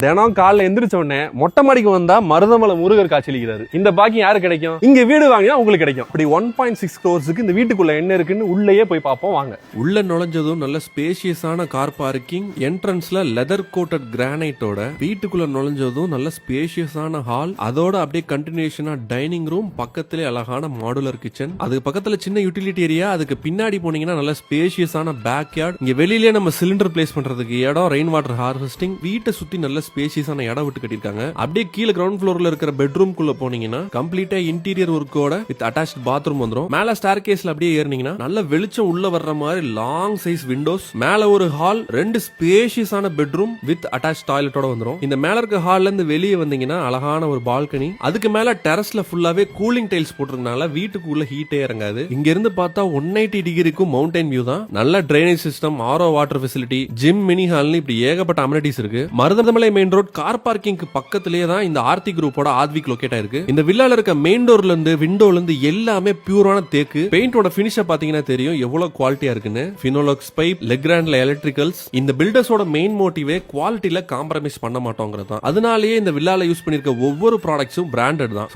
தினம் காலைல எந்திரிச்ச உடனே மொட்டை மாடிக்கு வந்தா மருதமலை முருகர் காட்சியளிக்கிறாரு. இந்த பாக்கியம் யாரு கிடைக்கும்? இங்க வீடு வாங்கினா உங்களுக்கு கிடைக்கும். இப்படி 1.6 crores இந்த வீட்டுக்குள்ள என்ன இருக்குன்னு உள்ளேயே போய் பார்ப்போம் வாங்க. உள்ள நுழைஞ்சதும் நல்ல ஸ்பேஷியஸான கார் பார்க்கிங், என்ட்ரன்ஸ்ல லெதர் கோட்டட் கிரானைட்டோட, வீட்டுக்குள்ள நுழைஞ்சதும் நல்ல ஸ்பேஷியஸான ஹால், அதோட அப்படியே கண்டினியூஷனா டைனிங் ரூம், பக்கத்திலே அழகான மாடுலர் கிச்சன், அதுக்கு பக்கத்துல சின்ன யூட்டிலிட்டி ஏரியா, அதுக்கு பின்னாடி போனீங்கன்னா நல்ல ஸ்பேஷியஸான பேக் யார்ட், இங்க வெளியிலேயே நம்ம சிலிண்டர் பிளேஸ் பண்றதுக்கு இடம், ரெயின் வாட்டர் ஹார்வெஸ்டிங், வீட்டை சுத்தி நல்ல ஸ்பேஷியஸான இடம் விட்டு கட்டிருக்காங்க. அப்படியே கீழே கிரவுண்ட் ஃப்ளோர்ல இருக்கிற பெட்ரூம் குள்ள போனீங்கன்னா கம்ப்ளீட்டா இன்டீரியர் ஒர்க்கோட வித் அட்டாச்ட் பாத்ரூம் வந்துரும். மேல ஸ்டார் கேஸ்ல அப்படியே ஏறினீங்கன்னா நல்ல வெளிச்சம் உள்ள வர்ற மாதிரி லாங் சைஸ் விண்டோஸ், மேல ஒரு ஹால், 2 ஸ்பேஷியஸான பெட்ரூம் வித் அட்டாச் டாய்லெட்டோட வந்துரும். இந்த மேல இருக்க ஹால்ல இருந்து வெளியே வந்தீங்கன்னா அழகான ஒரு பால்கனி, அதுக்கு மேல டெரஸ்ல ஃபுல்லாவே கூலிங் டைல்ஸ் போட்டிருக்கனால வீட்டுக்குள்ள ஹீட்டே இறங்காது. இங்க இருந்து பார்த்தா 180 டிகிரிக்கும் மவுண்டைன் வியூ தான். நல்ல drainage system, RO water facility, gym, mini ஹால்னு இப்படி ஏகப்பட்ட அமெனிட்டிஸ் இருக்கு. மருதமலை மெயின் ரோட் கார் பார்க்கிங்க்கு பக்கத்திலேயே தான் இந்த ஆர்த்தி குரூப்போட ஆத்விக் லொகேட் ஆயிருக்கு. இந்த வில்லால இருக்க மெயின் டோர்ல இருந்து விண்டோல இருந்து எல்லாமே பியூரான தேக்கு. பெயிண்டோட பினிஷ பாத்தீங்கன்னா தெரியும் எவ்வளவு குவாலிட்டியா இருக்குன்னு. பினோலக்ஸ் பைப், லெக்ராண்ட்ல எலக்ட்ரிக்கல்ஸ். இந்த பில்டர்ஸோட மெயின் மோட்டிவே குவாலிட்டியில காம்ப்ரமைஸ் பண்ண மாட்டோங்கிறது தான். அதனாலேயே இந்த வில்லால யூஸ் பண்ணிருக்க ஒவ்வொரு ப்ராடக்ட்ஸும் பிராண்டட் தான்.